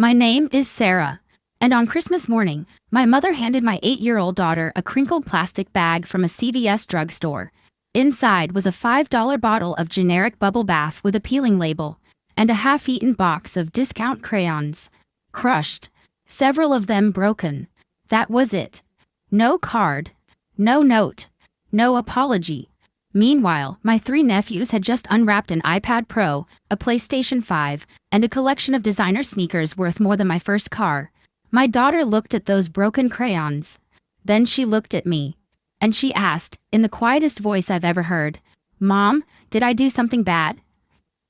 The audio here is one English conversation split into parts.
My name is Sarah. And on Christmas morning, my mother handed my 8-year-old daughter a crinkled plastic bag from a CVS drugstore. Inside was a $5 bottle of generic bubble bath with a peeling label, and a half-eaten box of discount crayons. Crushed. Several of them broken. That was it. No card. No note. No apology. Meanwhile, my 3 nephews had just unwrapped an iPad Pro, a PlayStation 5, and a collection of designer sneakers worth more than my first car. My daughter looked at those broken crayons. Then she looked at me. And she asked, in the quietest voice I've ever heard, "Mom, did I do something bad?"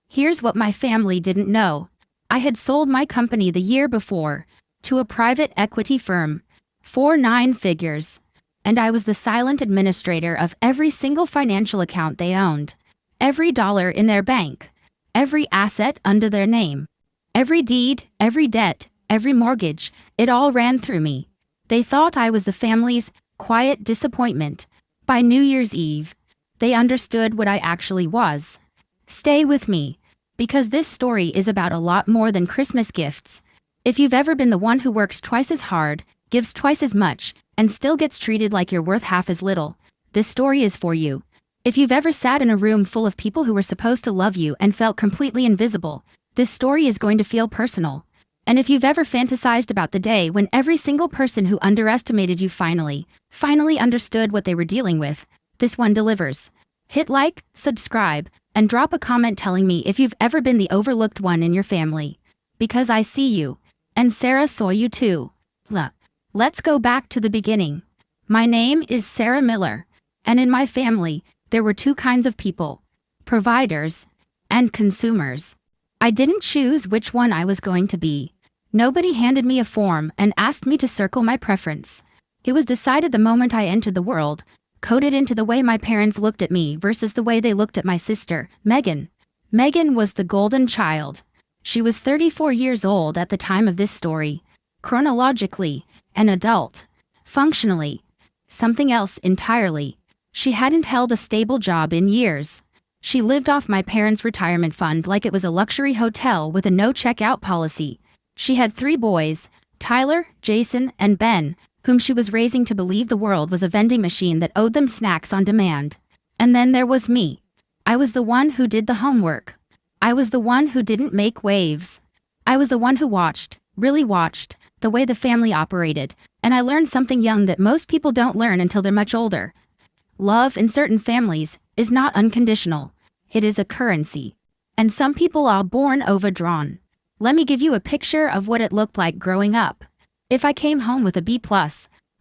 Here's what my family didn't know. I had sold my company the year before, to a private equity firm, for 9 figures. And I was the silent administrator of every single financial account they owned. Every dollar in their bank. Every asset under their name. Every deed, every debt, every mortgage, it all ran through me. They thought I was the family's quiet disappointment. By New Year's Eve, they understood what I actually was. Stay with me, because this story is about a lot more than Christmas gifts. If you've ever been the one who works twice as hard, gives twice as much, and still gets treated like you're worth half as little, this story is for you. If you've ever sat in a room full of people who were supposed to love you and felt completely invisible, this story is going to feel personal. And if you've ever fantasized about the day when every single person who underestimated you finally understood what they were dealing with, this one delivers. Hit like, subscribe, and drop a comment telling me if you've ever been the overlooked one in your family. Because I see you. And Sarah saw you too. Let's go back to the beginning. My name is Sarah Miller, and in my family, there were 2 kinds of people: providers and consumers. I didn't choose which one I was going to be. Nobody handed me a form and asked me to circle my preference. It was decided the moment I entered the world, coded into the way my parents looked at me versus the way they looked at my sister, Megan. Megan was the golden child. She was 34 years old at the time of this story. Chronologically, an adult. Functionally, something else entirely. She hadn't held a stable job in years. She lived off my parents' retirement fund like it was a luxury hotel with a no-checkout policy. She had 3 boys, Tyler, Jason, and Ben, whom she was raising to believe the world was a vending machine that owed them snacks on demand. And then there was me. I was the one who did the homework. I was the one who didn't make waves. I was the one who watched, really watched, the way the family operated, and I learned something young that most people don't learn until they're much older. Love in certain families is not unconditional. It is a currency. And some people are born overdrawn. Let me give you a picture of what it looked like growing up. If I came home with a B+,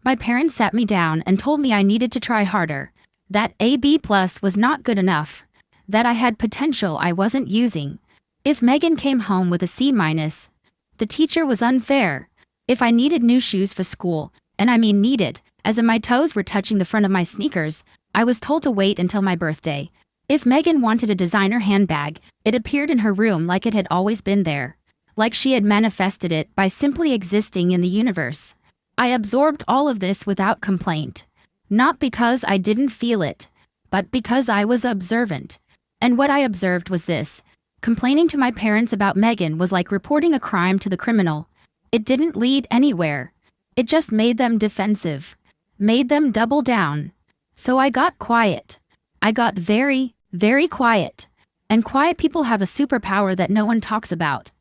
my parents sat me down and told me I needed to try harder. That a B+ was not good enough. That I had potential I wasn't using. If Megan came home with a C-, the teacher was unfair. If I needed new shoes for school, and I mean needed, as in my toes were touching the front of my sneakers, I was told to wait until my birthday. If Megan wanted a designer handbag, it appeared in her room like it had always been there. Like she had manifested it by simply existing in the universe. I absorbed all of this without complaint. Not because I didn't feel it, but because I was observant. And what I observed was this. Complaining to my parents about Megan was like reporting a crime to the criminal. It didn't lead anywhere. It just made them defensive. Made them double down. So I got quiet. I got very, very quiet. And quiet people have a superpower that no one talks about.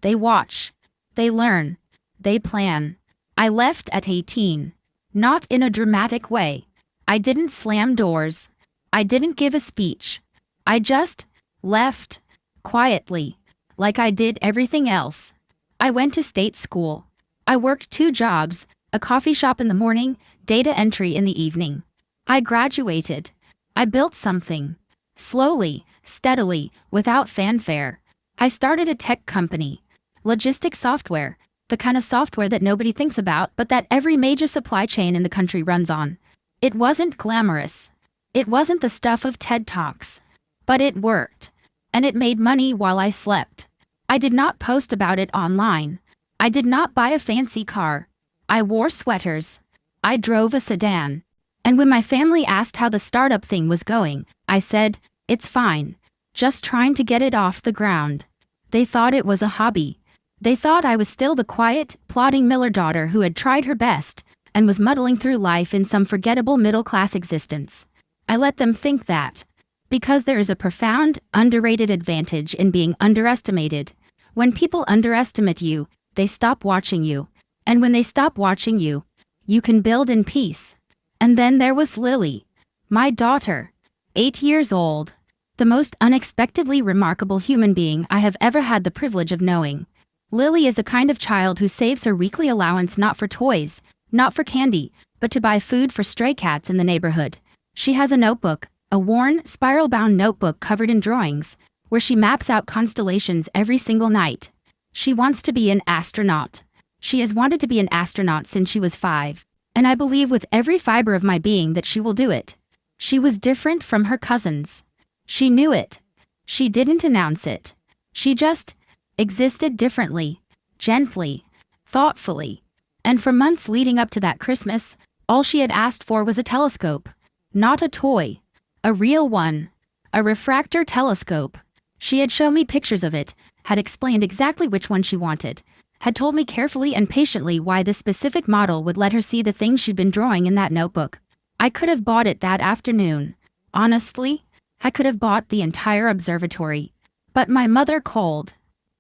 They watch. They learn. They plan. I left at 18. Not in a dramatic way. I didn't slam doors. I didn't give a speech. I just left. Quietly. Like I did everything else. I went to state school. I worked 2 jobs, a coffee shop in the morning, data entry in the evening. I graduated. I built something. Slowly, steadily, without fanfare. I started a tech company. Logistics software. The kind of software that nobody thinks about but that every major supply chain in the country runs on. It wasn't glamorous. It wasn't the stuff of TED Talks. But it worked. And it made money while I slept. I did not post about it online. I did not buy a fancy car. I wore sweaters. I drove a sedan. And when my family asked how the startup thing was going, I said, "It's fine. Just trying to get it off the ground." They thought it was a hobby. They thought I was still the quiet, plodding Miller daughter who had tried her best and was muddling through life in some forgettable middle-class existence. I let them think that. Because there is a profound, underrated advantage in being underestimated. When people underestimate you, they stop watching you. And when they stop watching you, you can build in peace. And then there was Lily, my daughter, 8 years old, the most unexpectedly remarkable human being I have ever had the privilege of knowing. Lily is the kind of child who saves her weekly allowance not for toys, not for candy, but to buy food for stray cats in the neighborhood. She has a notebook, a worn, spiral-bound notebook covered in drawings, where she maps out constellations every single night. She wants to be an astronaut. She has wanted to be an astronaut since she was 5, and I believe with every fiber of my being that she will do it. She was different from her cousins. She knew it. She didn't announce it. She just existed differently, gently, thoughtfully. And for months leading up to that Christmas, all she had asked for was a telescope. Not a toy. A real one. A refractor telescope. She had shown me pictures of it, had explained exactly which one she wanted, had told me carefully and patiently why this specific model would let her see the things she'd been drawing in that notebook. I could have bought it that afternoon. Honestly, I could have bought the entire observatory. But my mother called.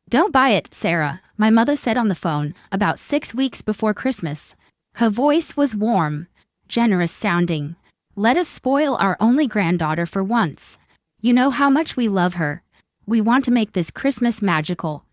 "Don't buy it, Sarah," my mother said on the phone, about 6 weeks before Christmas. Her voice was warm, generous sounding. "Let us spoil our only granddaughter for once. You know how much we love her. We want to make this Christmas magical."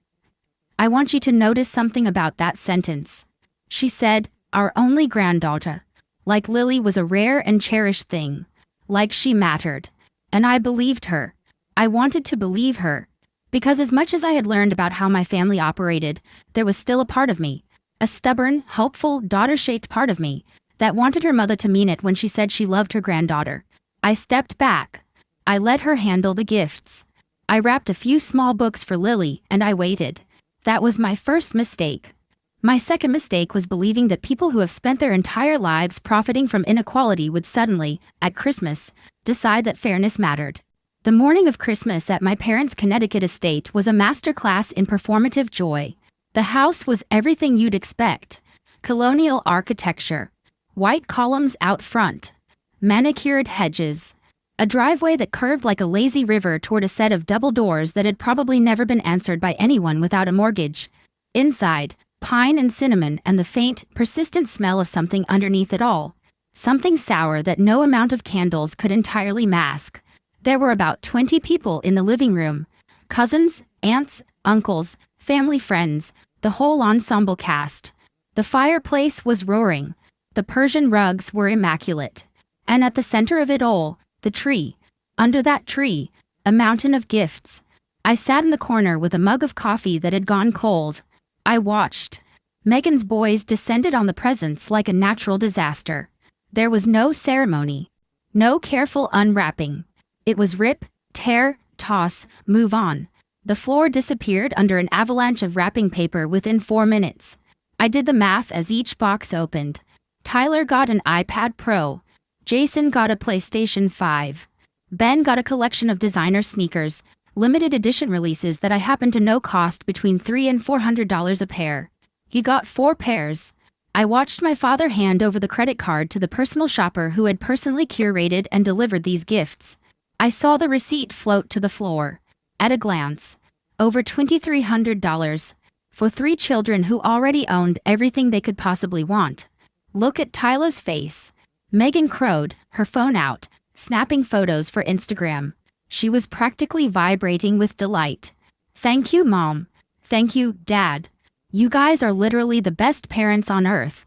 I want you to notice something about that sentence. She said, "our only granddaughter." Like Lily was a rare and cherished thing. Like she mattered. And I believed her. I wanted to believe her. Because as much as I had learned about how my family operated, there was still a part of me, a stubborn, hopeful, daughter-shaped part of me, that wanted her mother to mean it when she said she loved her granddaughter. I stepped back. I let her handle the gifts. I wrapped a few small books for Lily, and I waited. That was my first mistake. My second mistake was believing that people who have spent their entire lives profiting from inequality would suddenly, at Christmas, decide that fairness mattered. The morning of Christmas at my parents' Connecticut estate was a masterclass in performative joy. The house was everything you'd expect. Colonial architecture, white columns out front, manicured hedges, a driveway that curved like a lazy river toward a set of double doors that had probably never been answered by anyone without a mortgage. Inside, pine and cinnamon and the faint, persistent smell of something underneath it all. Something sour that no amount of candles could entirely mask. There were about 20 people in the living room. Cousins, aunts, uncles, family friends, the whole ensemble cast. The fireplace was roaring. The Persian rugs were immaculate. And at the center of it all, the tree. Under that tree, a mountain of gifts. I sat in the corner with a mug of coffee that had gone cold. I watched. Megan's boys descended on the presents like a natural disaster. There was no ceremony. No careful unwrapping. It was rip, tear, toss, move on. The floor disappeared under an avalanche of wrapping paper within 4 minutes. I did the math as each box opened. Tyler got an iPad Pro. Jason got a PlayStation 5. Ben got a collection of designer sneakers, limited edition releases that I happen to know cost between $300 and $400 a pair. He got 4 pairs. I watched my father hand over the credit card to the personal shopper who had personally curated and delivered these gifts. I saw the receipt float to the floor. At a glance, over $2,300 for 3 children who already owned everything they could possibly want. Look at Tyler's face. Megan crowed, her phone out, snapping photos for Instagram. She was practically vibrating with delight. "Thank you, Mom. Thank you, Dad. You guys are literally the best parents on earth."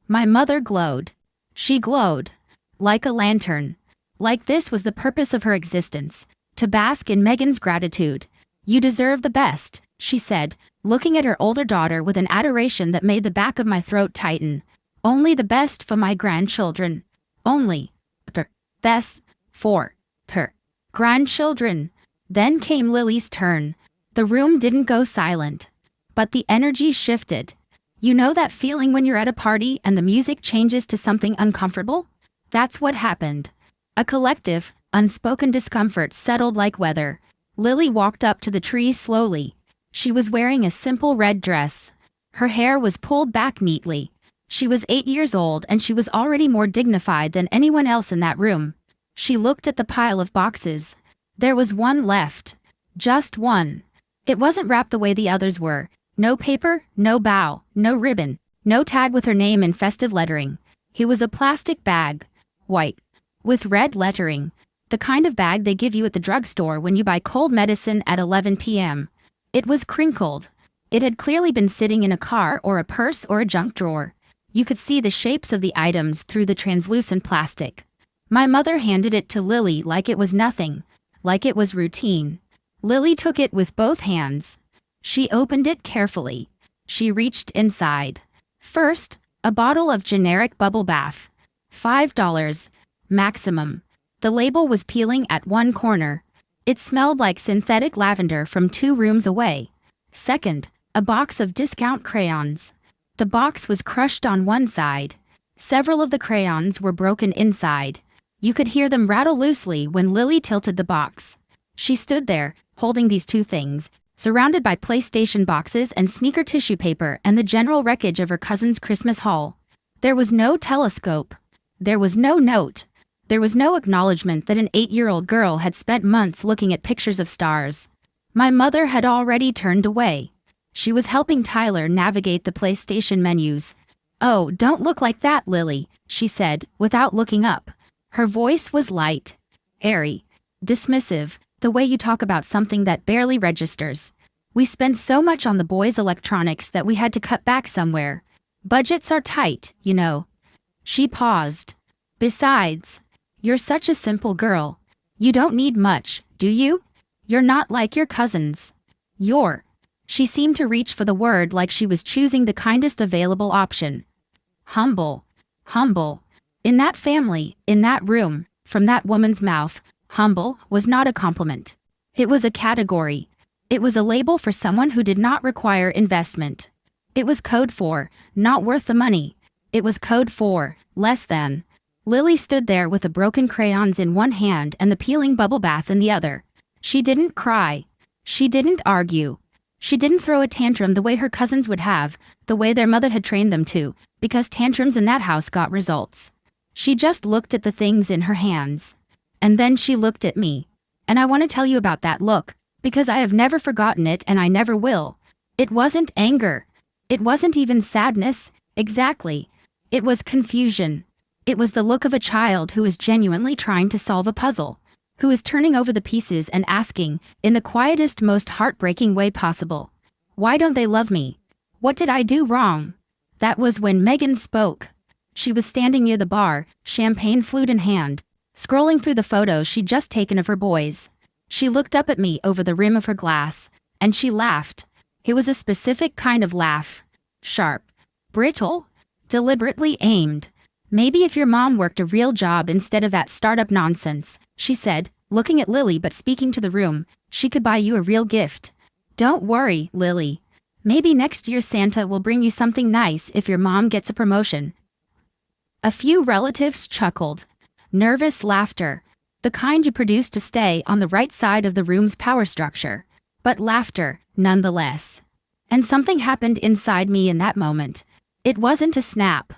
My mother glowed. She glowed. Like a lantern. Like this was the purpose of her existence, to bask in Megan's gratitude. "You deserve the best," she said, looking at her older daughter with an adoration that made the back of my throat tighten. "Only the best for my grandchildren. Only the best for her grandchildren." Then came Lily's turn. The room didn't go silent, but the energy shifted. You know that feeling when you're at a party and the music changes to something uncomfortable? That's what happened. A collective, unspoken discomfort settled like weather. Lily walked up to the tree slowly. She was wearing a simple red dress. Her hair was pulled back neatly. She was 8 years old and she was already more dignified than anyone else in that room. She looked at the pile of boxes. There was one left. Just one. It wasn't wrapped the way the others were. No paper, no bow, no ribbon, no tag with her name in festive lettering. It was a plastic bag. White. With red lettering. The kind of bag they give you at the drugstore when you buy cold medicine at 11 p.m. It was crinkled. It had clearly been sitting in a car or a purse or a junk drawer. You could see the shapes of the items through the translucent plastic. My mother handed it to Lily like it was nothing, like it was routine. Lily took it with both hands. She opened it carefully. She reached inside. First, a bottle of generic bubble bath. $5. Maximum. The label was peeling at one corner. It smelled like synthetic lavender from 2 rooms away. Second, a box of discount crayons. The box was crushed on one side. Several of the crayons were broken inside. You could hear them rattle loosely when Lily tilted the box. She stood there, holding these 2 things, surrounded by PlayStation boxes and sneaker tissue paper and the general wreckage of her cousin's Christmas haul. There was no telescope. There was no note. There was no acknowledgement that an 8-year-old girl had spent months looking at pictures of stars. My mother had already turned away. She was helping Tyler navigate the PlayStation menus. "Oh, don't look like that, Lily," she said, without looking up. Her voice was light, airy, dismissive, the way you talk about something that barely registers. "We spend so much on the boys' electronics that we had to cut back somewhere. Budgets are tight, you know." She paused. "Besides, you're such a simple girl. You don't need much, do you? You're not like your cousins. You're..." She seemed to reach for the word like she was choosing the kindest available option. "Humble. Humble. In that family, in that room, from that woman's mouth, humble was not a compliment. It was a category. It was a label for someone who did not require investment. It was code for, not worth the money. It was code for, less than." Lily stood there with the broken crayons in one hand and the peeling bubble bath in the other. She didn't cry. She didn't argue. She didn't throw a tantrum the way her cousins would have, the way their mother had trained them to, because tantrums in that house got results. She just looked at the things in her hands. And then she looked at me. And I want to tell you about that look, because I have never forgotten it and I never will. It wasn't anger. It wasn't even sadness, exactly. It was confusion. It was the look of a child who is genuinely trying to solve a puzzle, who is turning over the pieces and asking, in the quietest, most heartbreaking way possible, "Why don't they love me? What did I do wrong?" That was when Megan spoke. She was standing near the bar, champagne flute in hand, scrolling through the photos she'd just taken of her boys. She looked up at me over the rim of her glass, and she laughed. It was a specific kind of laugh. Sharp. Brittle. Deliberately aimed. "Maybe if your mom worked a real job instead of that startup nonsense," she said, looking at Lily but speaking to the room, "she could buy you a real gift. Don't worry, Lily. Maybe next year Santa will bring you something nice if your mom gets a promotion." A few relatives chuckled. Nervous laughter. The kind you produce to stay on the right side of the room's power structure. But laughter, nonetheless. And something happened inside me in that moment. It wasn't a snap.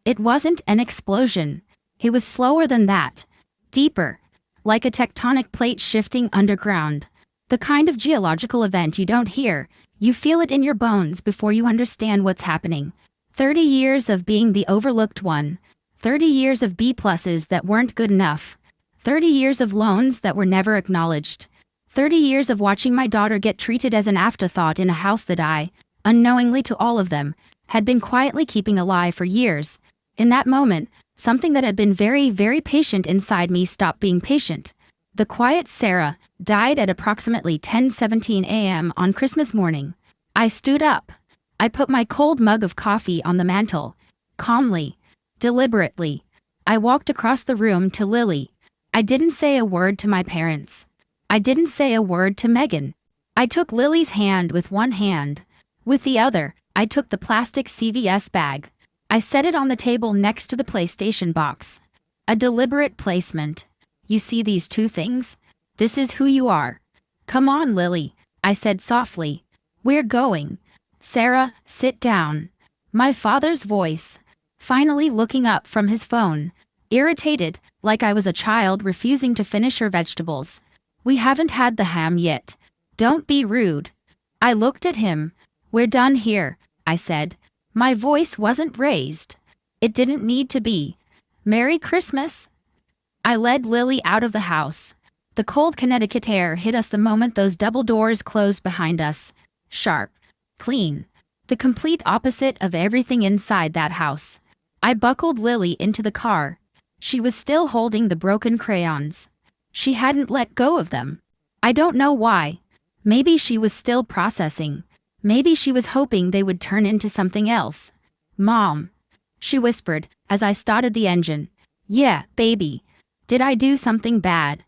It wasn't an explosion. It was slower than that. Deeper. Like a tectonic plate shifting underground. The kind of geological event you don't hear. You feel it in your bones before you understand what's happening. 30 years of being the overlooked one. 30 years of B-pluses that weren't good enough. 30 years of loans that were never acknowledged. 30 years of watching my daughter get treated as an afterthought in a house that I, unknowingly to all of them, had been quietly keeping alive for years. In that moment, something that had been very, very patient inside me stopped being patient. The quiet Sarah died at approximately 10:17 a.m. on Christmas morning. I stood up. I put my cold mug of coffee on the mantel. Calmly. Deliberately. I walked across the room to Lily. I didn't say a word to my parents. I didn't say a word to Megan. I took Lily's hand with one hand. With the other, I took the plastic CVS bag. I set it on the table next to the PlayStation box. A deliberate placement. "You see these 2 things? This is who you are." "Come on, Lily," I said softly. We're going. Sarah, sit down. My father's voice. Finally looking up from his phone. Irritated, like I was a child refusing to finish her vegetables. We haven't had the ham yet. Don't be rude. I looked at him. We're done here, I said. My voice wasn't raised. It didn't need to be. Merry Christmas. I led Lily out of the house. The cold Connecticut air hit us the moment those double doors closed behind us. Sharp. Clean. The complete opposite of everything inside that house. I buckled Lily into the car. She was still holding the broken crayons. She hadn't let go of them. I don't know why. Maybe she was still processing. Maybe she was hoping they would turn into something else. Mom, she whispered as I started the engine. Yeah, baby. Did I do something bad?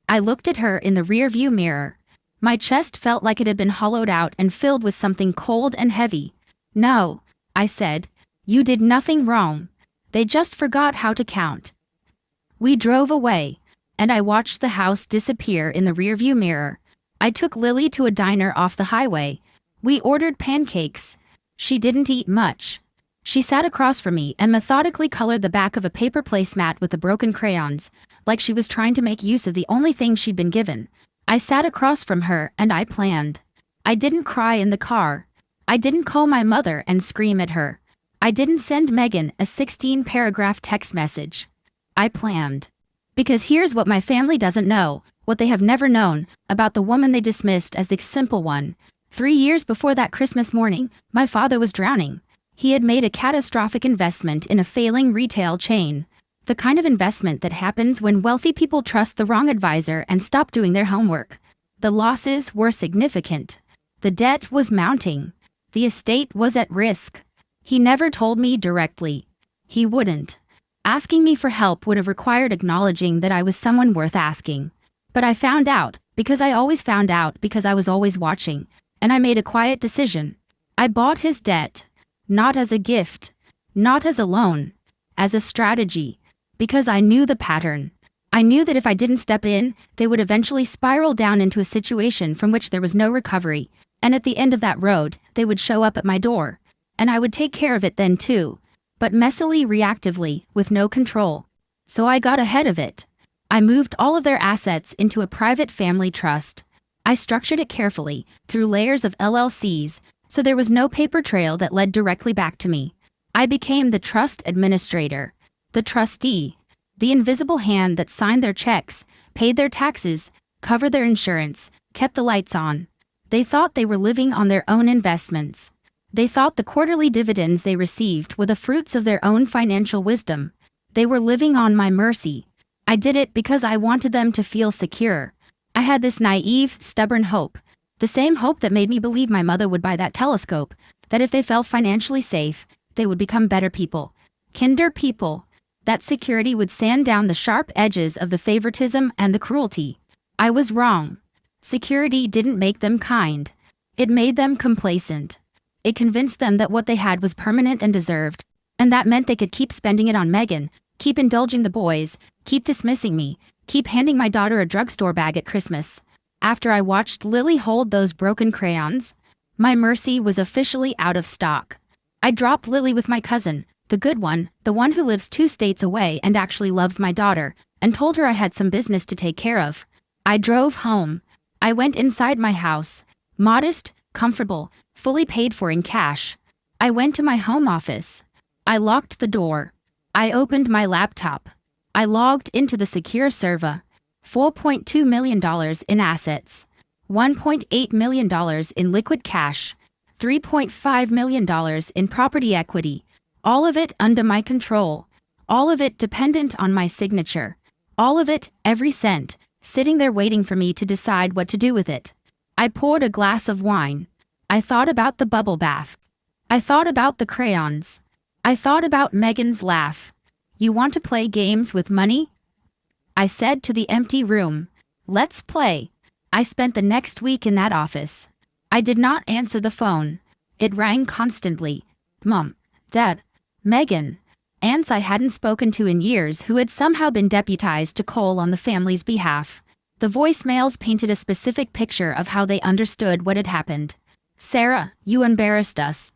I looked at her in the rearview mirror. My chest felt like it had been hollowed out and filled with something cold and heavy. No, I said. You did nothing wrong. They just forgot how to count. We drove away, and I watched the house disappear in the rearview mirror. I took Lily to a diner off the highway. We ordered pancakes. She didn't eat much. She sat across from me and methodically colored the back of a paper placemat with the broken crayons, like she was trying to make use of the only thing she'd been given. I sat across from her and I planned. I didn't cry in the car. I didn't call my mother and scream at her. I didn't send Megan a 16-paragraph text message. I planned. Because here's what my family doesn't know, what they have never known, about the woman they dismissed as the simple one. 3 years before that Christmas morning, my father was drowning. He had made a catastrophic investment in a failing retail chain. The kind of investment that happens when wealthy people trust the wrong advisor and stop doing their homework. The losses were significant. The debt was mounting. The estate was at risk. He never told me directly. He wouldn't. Asking me for help would have required acknowledging that I was someone worth asking. But I found out, because I always found out because I was always watching, and I made a quiet decision. I bought his debt. Not as a gift. Not as a loan. As a strategy. Because I knew the pattern. I knew that if I didn't step in, they would eventually spiral down into a situation from which there was no recovery, and at the end of that road, they would show up at my door. And I would take care of it then too. But messily, reactively, with no control. So I got ahead of it. I moved all of their assets into a private family trust. I structured it carefully, through layers of LLCs, so there was no paper trail that led directly back to me. I became the trust administrator. The trustee, the invisible hand that signed their checks, paid their taxes, covered their insurance, kept the lights on. They thought they were living on their own investments. They thought the quarterly dividends they received were the fruits of their own financial wisdom. They were living on my mercy. I did it because I wanted them to feel secure. I had this naive, stubborn hope. The same hope that made me believe my mother would buy that telescope, that if they felt financially safe, they would become better people. Kinder people. That security would sand down the sharp edges of the favoritism and the cruelty. I was wrong. Security didn't make them kind. It made them complacent. It convinced them that what they had was permanent and deserved, and that meant they could keep spending it on Megan, keep indulging the boys, keep dismissing me, keep handing my daughter a drugstore bag at Christmas. After I watched Lily hold those broken crayons, my mercy was officially out of stock. I dropped Lily with my cousin, the good one, the one who lives 2 states away and actually loves my daughter, and told her I had some business to take care of. I drove home. I went inside my house, modest, comfortable, fully paid for in cash. I went to my home office. I locked the door. I opened my laptop. I logged into the secure server. $4.2 million in assets. $1.8 million in liquid cash. $3.5 million in property equity. All of it under my control. All of it dependent on my signature. All of it, every cent, sitting there waiting for me to decide what to do with it. I poured a glass of wine. I thought about the bubble bath. I thought about the crayons. I thought about Megan's laugh. You want to play games with money? I said to the empty room. Let's play. I spent the next week in that office. I did not answer the phone. It rang constantly. Mom, Dad, Megan. Aunts I hadn't spoken to in years who had somehow been deputized to call on the family's behalf. The voicemails painted a specific picture of how they understood what had happened. Sarah, you embarrassed us.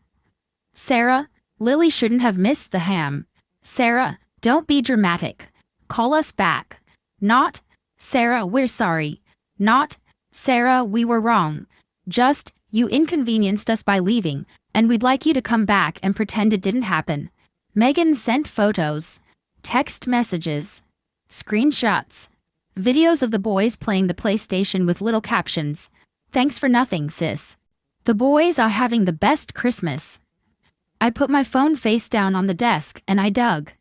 Sarah, Lily shouldn't have missed the ham. Sarah, don't be dramatic. Call us back. Not, Sarah, we're sorry. Not, Sarah, we were wrong. Just, you inconvenienced us by leaving, and we'd like you to come back and pretend it didn't happen. Megan sent photos, text messages, screenshots, videos of the boys playing the PlayStation with little captions. Thanks for nothing, sis. The boys are having the best Christmas. I put my phone face down on the desk and I dug.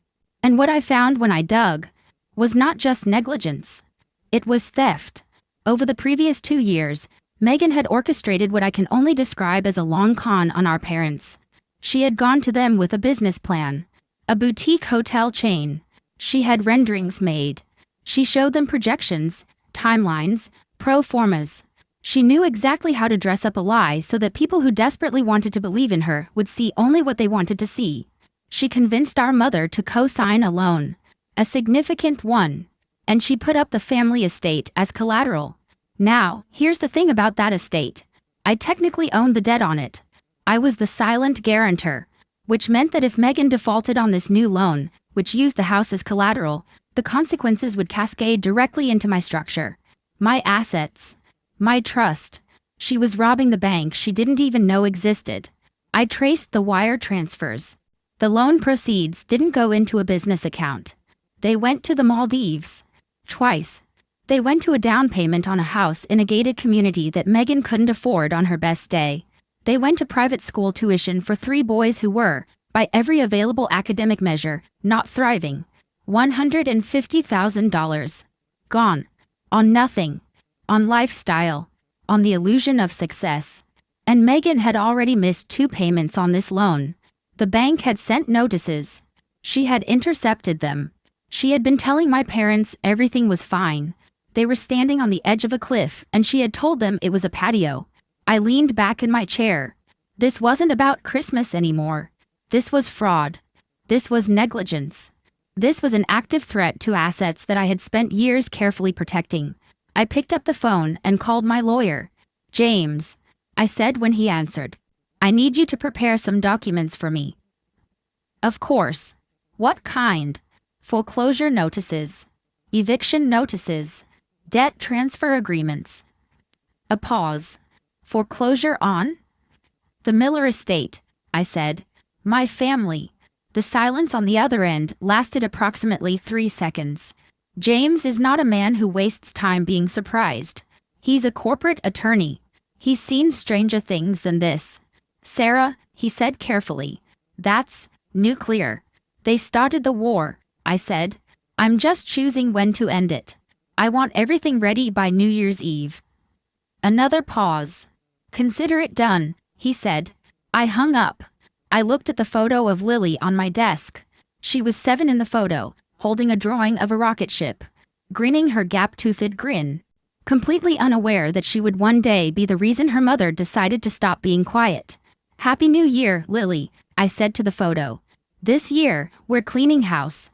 And what I found when I dug was not just negligence. It was theft. Over the previous 2 years, Megan had orchestrated what I can only describe as a long con on our parents. She had gone to them with a business plan, a boutique hotel chain. She had renderings made. She showed them projections, timelines, pro formas. She knew exactly how to dress up a lie so that people who desperately wanted to believe in her would see only what they wanted to see. She convinced our mother to co-sign a loan, a significant one, and she put up the family estate as collateral. Now, here's the thing about that estate. I technically owned the debt on it. I was the silent guarantor, which meant that if Megan defaulted on this new loan, which used the house as collateral, the consequences would cascade directly into my structure, my assets, my trust. She was robbing the bank she didn't even know existed. I traced the wire transfers. The loan proceeds didn't go into a business account. They went to the Maldives. Twice. They went to a down payment on a house in a gated community that Megan couldn't afford on her best day. They went to private school tuition for 3 boys who were, by every available academic measure, not thriving. $150,000. Gone. On nothing. On lifestyle. On the illusion of success. And Megan had already missed 2 payments on this loan. The bank had sent notices. She had intercepted them. She had been telling my parents everything was fine. They were standing on the edge of a cliff and she had told them it was a patio. I leaned back in my chair. This wasn't about Christmas anymore. This was fraud. This was negligence. This was an active threat to assets that I had spent years carefully protecting. I picked up the phone and called my lawyer. James, I said when he answered. I need you to prepare some documents for me. Of course. What kind? Foreclosure notices. Eviction notices. Debt transfer agreements. A pause. Foreclosure on? The Miller estate, I said. My family. The silence on the other end lasted approximately 3 seconds. James is not a man who wastes time being surprised. He's a corporate attorney. He's seen stranger things than this. Sarah, he said carefully. That's nuclear. They started the war, I said. I'm just choosing when to end it. I want everything ready by New Year's Eve. Another pause. Consider it done, he said. I hung up. I looked at the photo of Lily on my desk. She was 7 in the photo, holding a drawing of a rocket ship, grinning her gap-toothed grin, completely unaware that she would one day be the reason her mother decided to stop being quiet. Happy New Year, Lily, I said to the photo. This year, we're cleaning house.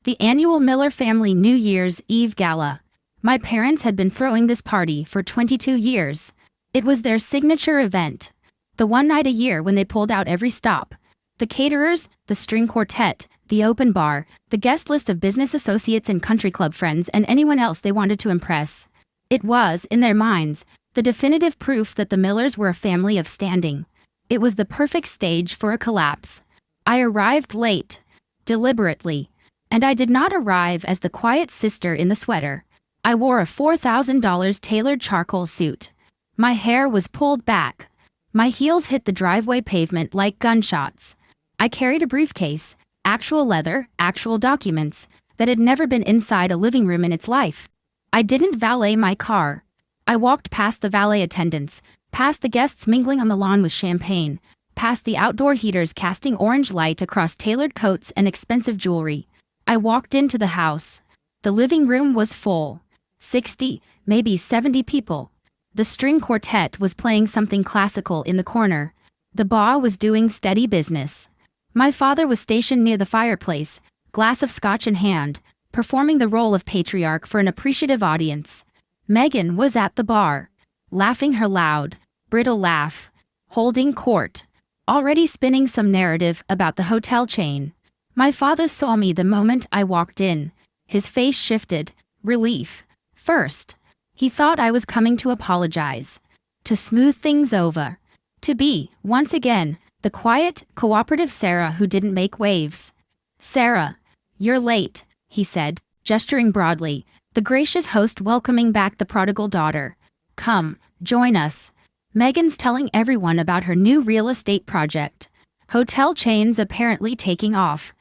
The annual Miller family New Year's Eve gala. My parents had been throwing this party for 22 years. It was their signature event. The one night a year when they pulled out every stop. The caterers, the string quartet, the open bar, the guest list of business associates and country club friends and anyone else they wanted to impress. It was, in their minds, the definitive proof that the Millers were a family of standing. It was the perfect stage for a collapse. I arrived late, deliberately, and I did not arrive as the quiet sister in the sweater. I wore a $4,000 tailored charcoal suit. My hair was pulled back. My heels hit the driveway pavement like gunshots. I carried a briefcase, actual leather, actual documents, that had never been inside a living room in its life. I didn't valet my car. I walked past the valet attendants, past the guests mingling on the lawn with champagne, past the outdoor heaters casting orange light across tailored coats and expensive jewelry. I walked into the house. The living room was full. 60, maybe 70 people. The string quartet was playing something classical in the corner. The bar was doing steady business. My father was stationed near the fireplace, glass of scotch in hand, performing the role of patriarch for an appreciative audience. Megan was at the bar, laughing her loud, brittle laugh. holding court, already spinning some narrative about the hotel chain. My father saw me the moment I walked in. His face shifted. Relief. First, he thought I was coming to apologize, to smooth things over, to be, once again, the quiet, cooperative Sarah who didn't make waves. "Sarah, you're late," he said, gesturing broadly, the gracious host welcoming back the prodigal daughter. "Come, join us. Megan's telling everyone about her new real estate project. Hotel chains apparently taking off."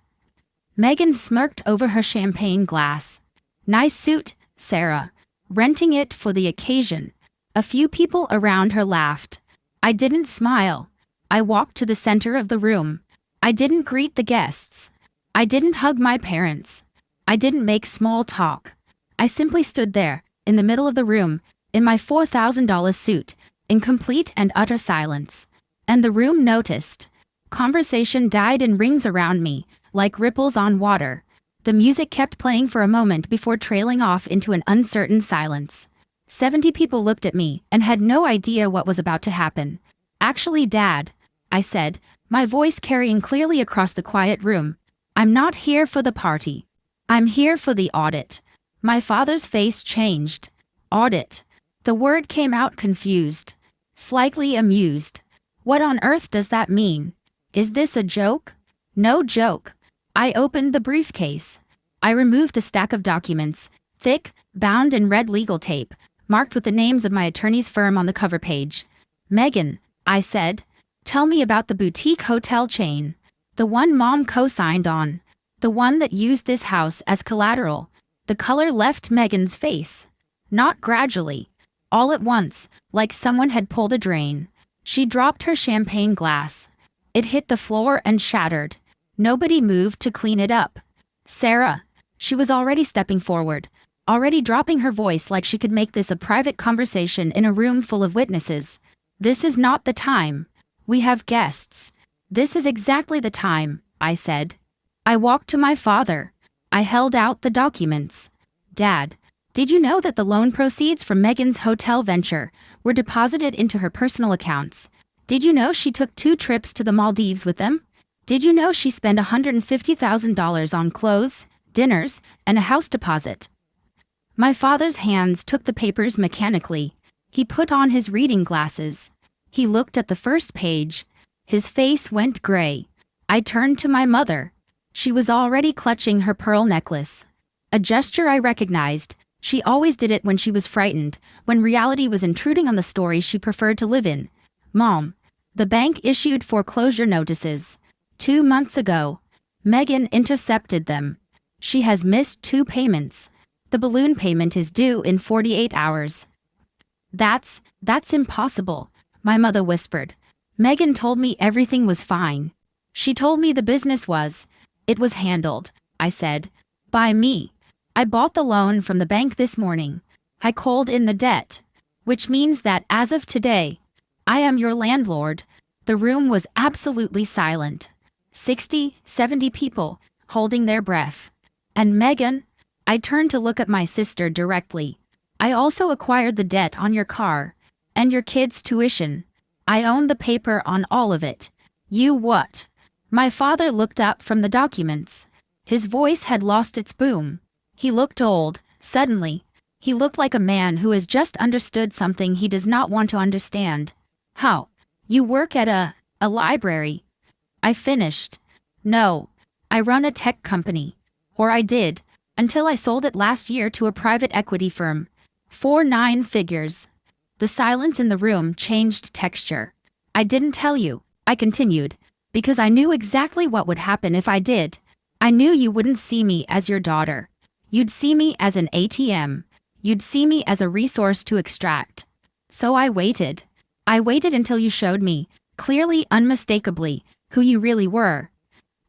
Megan smirked over her champagne glass. "Nice suit, Sarah. Renting it for the occasion." A few people around her laughed. I didn't smile. I walked to the center of the room. I didn't greet the guests. I didn't hug my parents. I didn't make small talk. I simply stood there, in the middle of the room, in my $4,000 suit, in complete and utter silence. And the room noticed. Conversation died in rings around me, like ripples on water. The music kept playing for a moment before trailing off into an uncertain silence. 70 people looked at me and had no idea what was about to happen. "Actually, Dad," I said, my voice carrying clearly across the quiet room, "I'm not here for the party. I'm here for the audit." My father's face changed. "Audit." The word came out confused, slightly amused. "What on earth does that mean? Is this a joke?" "No joke." I opened the briefcase. I removed a stack of documents, thick, bound in red legal tape, marked with the names of my attorney's firm on the cover page. "Megan," I said, "tell me about the boutique hotel chain. The one Mom co-signed on. The one that used this house as collateral." The color left Megan's face. Not gradually. All at once, like someone had pulled a drain. She dropped her champagne glass. It hit the floor and shattered. Nobody moved to clean it up. "Sarah." She was already stepping forward, already dropping her voice like she could make this a private conversation in a room full of witnesses. "This is not the time. We have guests." "This is exactly the time," I said. I walked to my father. I held out the documents. "Dad, did you know that the loan proceeds from Megan's hotel venture were deposited into her personal accounts? Did you know she took 2 trips to the Maldives with them? Did you know she spent $150,000 on clothes, dinners, and a house deposit?" My father's hands took the papers mechanically. He put on his reading glasses. He looked at the first page. His face went gray. I turned to my mother. She was already clutching her pearl necklace. A gesture I recognized. She always did it when she was frightened, when reality was intruding on the story she preferred to live in. "Mom, the bank issued foreclosure notices 2 months ago. Megan intercepted them. She has missed 2 payments. The balloon payment is due in 48 hours. That's impossible," my mother whispered. "Megan told me everything was fine. She told me the business was. It was handled," I said. "By me. I bought the loan from the bank this morning. I called in the debt. Which means that as of today, I am your landlord." The room was absolutely silent. 60, 70 people, holding their breath. "And Megan?" I turned to look at my sister directly. "I also acquired the debt on your car. And your kids' tuition. I own the paper on all of it." "You what?" My father looked up from the documents. His voice had lost its boom. He looked old, suddenly. He looked like a man who has just understood something he does not want to understand. "How? You work at a library?" I finished. "No. I run a tech company. Or I did, until I sold it last year to a private equity firm. 9 figures." The silence in the room changed texture. "I didn't tell you," I continued, "because I knew exactly what would happen if I did. I knew you wouldn't see me as your daughter. You'd see me as an ATM. You'd see me as a resource to extract. So I waited. I waited until you showed me, clearly, unmistakably, who you really were."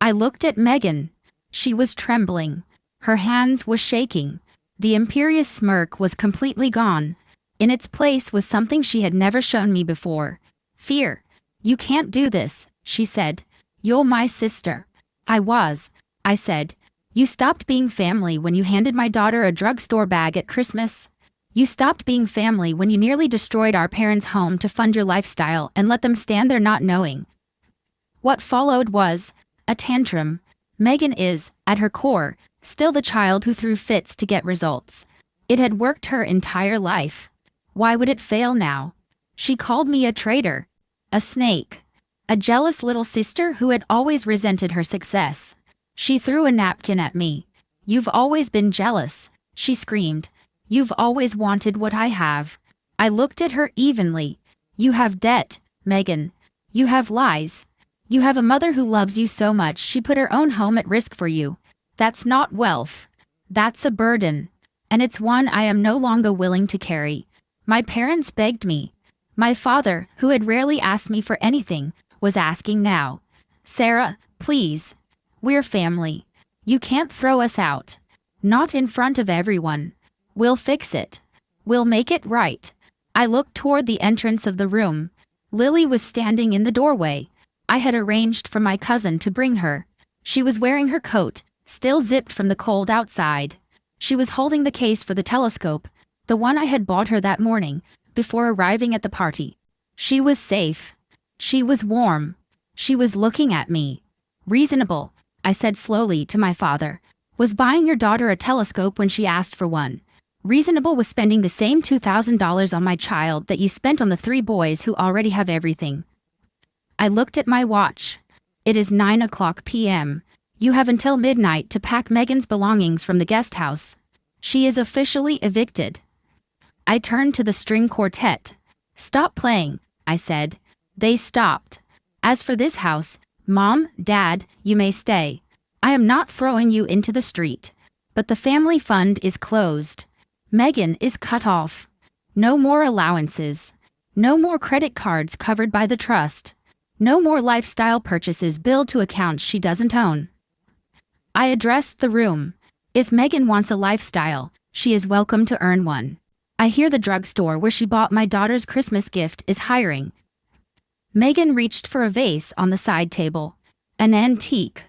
I looked at Megan. She was trembling. Her hands were shaking. The imperious smirk was completely gone. In its place was something she had never shown me before. Fear. "You can't do this," she said. "You're my sister." I said. "You stopped being family when you handed my daughter a drugstore bag at Christmas. You stopped being family when you nearly destroyed our parents' home to fund your lifestyle and let them stand there not knowing. What followed was a tantrum. Megan is, at her core, still the child who threw fits to get results. It had worked her entire life. Why would it fail now? She called me a traitor, a snake, a jealous little sister who had always resented her success. She threw a napkin at me. You've always been jealous, she screamed. You've always wanted what I have. I looked at her evenly. You have debt, Megan. You have lies. You have a mother who loves you so much she put her own home at risk for you. That's not wealth. That's a burden. And it's one I am no longer willing to carry. My parents begged me. My father, who had rarely asked me for anything, was asking now. Sarah, please. We're family. You can't throw us out. Not in front of everyone. We'll fix it. We'll make it right. I looked toward the entrance of the room. Lily was standing in the doorway. I had arranged for my cousin to bring her. She was wearing her coat, still zipped from the cold outside. She was holding the case for the telescope, the one I had bought her that morning, before arriving at the party. She was safe. She was warm. She was looking at me. Reasonable, I said slowly to my father. Was buying your daughter a telescope when she asked for one. Reasonable was spending the same $2,000 on my child that you spent on the 3 boys who already have everything. I looked at my watch. It is 9:00 p.m. You have until midnight to pack Megan's belongings from the guest house. She is officially evicted. I turned to the string quartet. Stop playing, I said. They stopped. As for this house, Mom, Dad, you may stay. I am not throwing you into the street. But the family fund is closed. Megan is cut off. No more allowances. No more credit cards covered by the trust. No more lifestyle purchases billed to accounts she doesn't own. I addressed the room. If Megan wants a lifestyle, she is welcome to earn one. I hear the drugstore where she bought my daughter's Christmas gift is hiring. Megan reached for a vase on the side table. An antique.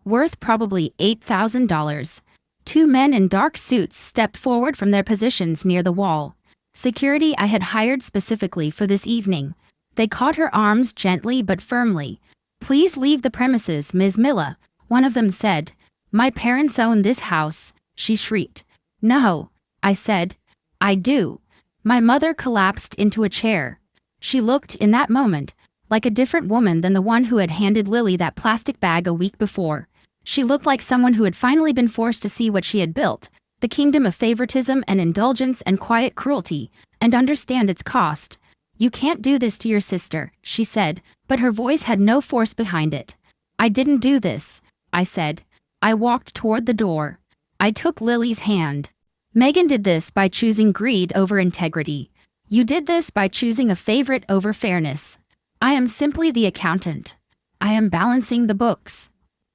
Worth probably $8,000. 2 men in dark suits stepped forward from their positions near the wall. Security I had hired specifically for this evening. They caught her arms gently but firmly. Please leave the premises, Ms. Miller, one of them said. My parents own this house, she shrieked. No, I said. I do. My mother collapsed into a chair. She looked, in that moment, like a different woman than the one who had handed Lily that plastic bag a week before. She looked like someone who had finally been forced to see what she had built, the kingdom of favoritism and indulgence and quiet cruelty, and understand its cost. You can't do this to your sister, she said, but her voice had no force behind it. I didn't do this, I said. I walked toward the door. I took Lily's hand. Megan did this by choosing greed over integrity. You did this by choosing a favorite over fairness. I am simply the accountant. I am balancing the books.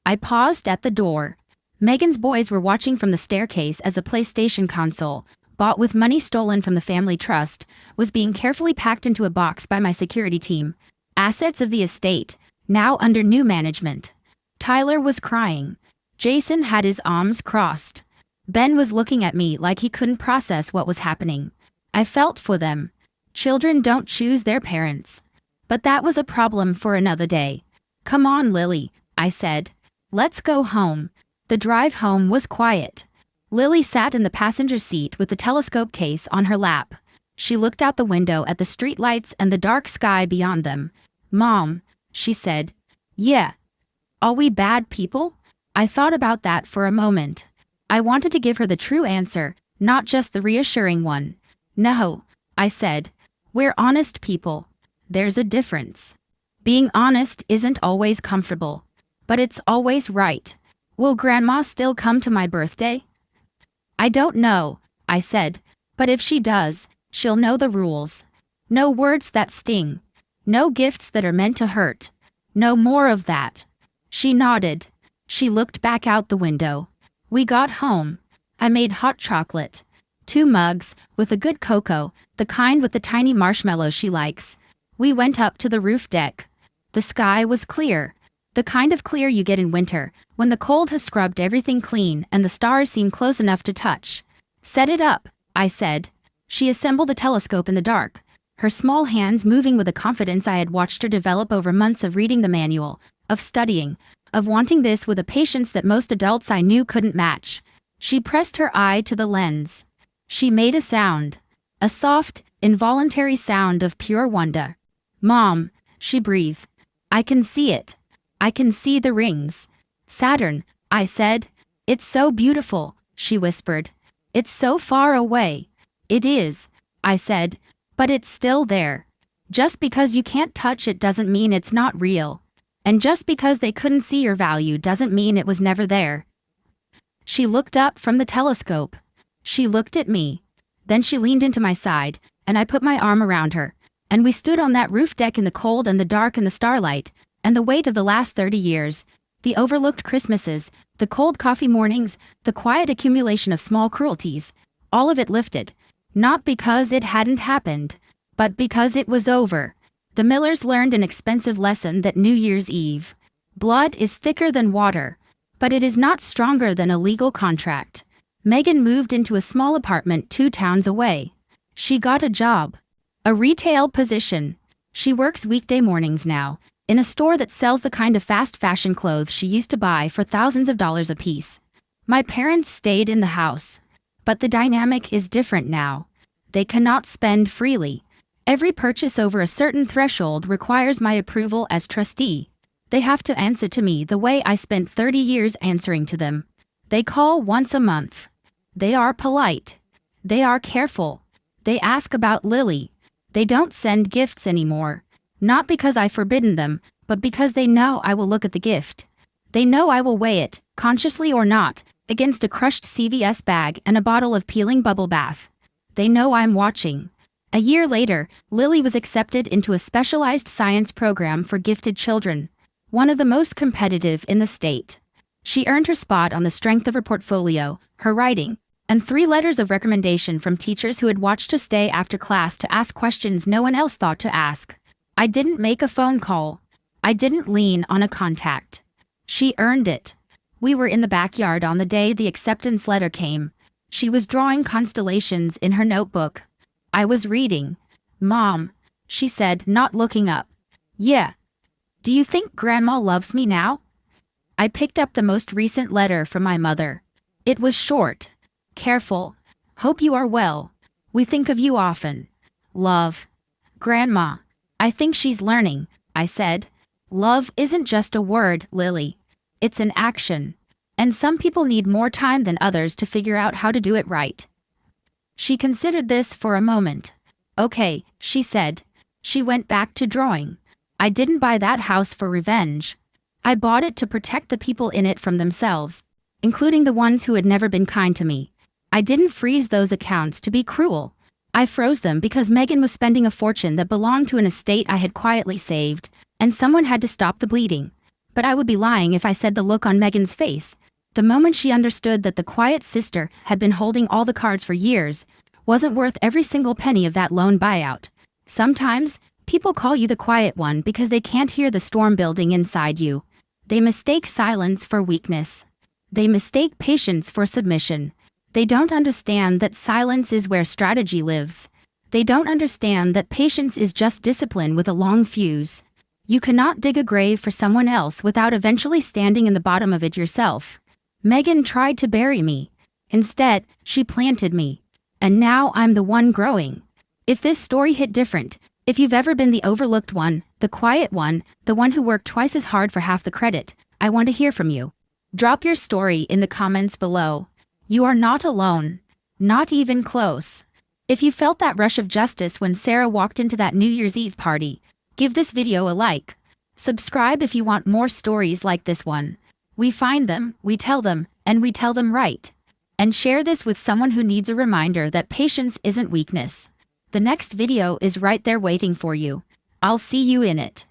I paused at the door. Megan's boys were watching from the staircase as the PlayStation console, bought with money stolen from the family trust, was being carefully packed into a box by my security team. Assets of the estate, now under new management. Tyler was crying. Jason had his arms crossed. Ben was looking at me like he couldn't process what was happening. I felt for them. Children don't choose their parents. But that was a problem for another day. Come on, Lily, I said. Let's go home. The drive home was quiet. Lily sat in the passenger seat with the telescope case on her lap. She looked out the window at the streetlights and the dark sky beyond them. Mom, she said. Yeah. Are we bad people? I thought about that for a moment. I wanted to give her the true answer, not just the reassuring one. No, I said. We're honest people. There's a difference. Being honest isn't always comfortable. But it's always right. Will Grandma still come to my birthday? I don't know, I said. But if she does, she'll know the rules. No words that sting. No gifts that are meant to hurt. No more of that. She nodded. She looked back out the window. We got home. I made hot chocolate. 2 mugs, with a good cocoa, the kind with the tiny marshmallows she likes. We went up to the roof deck. The sky was clear. The kind of clear you get in winter, when the cold has scrubbed everything clean and the stars seem close enough to touch. Set it up, I said. She assembled the telescope in the dark, her small hands moving with a confidence I had watched her develop over months of reading the manual, of studying, of wanting this with a patience that most adults I knew couldn't match. She pressed her eye to the lens. She made a sound. A soft, involuntary sound of pure wonder. "Mom," she breathed. "I can see it. I can see the rings." "Saturn," I said. "It's so beautiful," she whispered. "It's so far away." "It is," I said, "but it's still there. Just because you can't touch it doesn't mean it's not real. And just because they couldn't see your value doesn't mean it was never there." She looked up from the telescope. She looked at me. Then she leaned into my side, and I put my arm around her, and we stood on that roof deck in the cold and the dark and the starlight, and the weight of the last 30 years, the overlooked Christmases, the cold coffee mornings, the quiet accumulation of small cruelties, all of it lifted, not because it hadn't happened, but because it was over. The Millers learned an expensive lesson that New Year's Eve. Blood is thicker than water, but it is not stronger than a legal contract. Megan moved into a small apartment 2 towns away. She got a job. A retail position. She works weekday mornings now, in a store that sells the kind of fast fashion clothes she used to buy for thousands of dollars a piece. My parents stayed in the house. But the dynamic is different now. They cannot spend freely. Every purchase over a certain threshold requires my approval as trustee. They have to answer to me the way I spent 30 years answering to them. They call once a month. They are polite. They are careful. They ask about Lily. They don't send gifts anymore. Not because I've forbidden them, but because they know I will look at the gift. They know I will weigh it, consciously or not, against a crushed CVS bag and a bottle of peeling bubble bath. They know I'm watching. A year later, Lily was accepted into a specialized science program for gifted children, one of the most competitive in the state. She earned her spot on the strength of her portfolio, her writing, and 3 letters of recommendation from teachers who had watched her stay after class to ask questions no one else thought to ask. I didn't make a phone call. I didn't lean on a contact. She earned it. We were in the backyard on the day the acceptance letter came. She was drawing constellations in her notebook. I was reading. "Mom," she said, not looking up. "Yeah. Do you think Grandma loves me now?" I picked up the most recent letter from my mother. It was short. Careful. "Hope you are well. We think of you often. Love. Grandma." "I think she's learning," I said. "Love isn't just a word, Lily. It's an action. And some people need more time than others to figure out how to do it right." She considered this for a moment. "Okay," she said. She went back to drawing. "I didn't buy that house for revenge. I bought it to protect the people in it from themselves, including the ones who had never been kind to me. I didn't freeze those accounts to be cruel. I froze them because Megan was spending a fortune that belonged to an estate I had quietly saved, and someone had to stop the bleeding. But I would be lying if I said the look on Megan's face, the moment she understood that the quiet sister had been holding all the cards for years, wasn't worth every single penny of that loan buyout. Sometimes, people call you the quiet one because they can't hear the storm building inside you. They mistake silence for weakness. They mistake patience for submission. They don't understand that silence is where strategy lives. They don't understand that patience is just discipline with a long fuse. You cannot dig a grave for someone else without eventually standing in the bottom of it yourself. Megan tried to bury me. Instead, she planted me. And now I'm the one growing. If this story hit different, if you've ever been the overlooked one, the quiet one, the one who worked twice as hard for half the credit, I want to hear from you. Drop your story in the comments below. You are not alone. Not even close. If you felt that rush of justice when Sarah walked into that New Year's Eve party, give this video a like. Subscribe if you want more stories like this one. We find them, we tell them, and we tell them right. And share this with someone who needs a reminder that patience isn't weakness. The next video is right there waiting for you. I'll see you in it.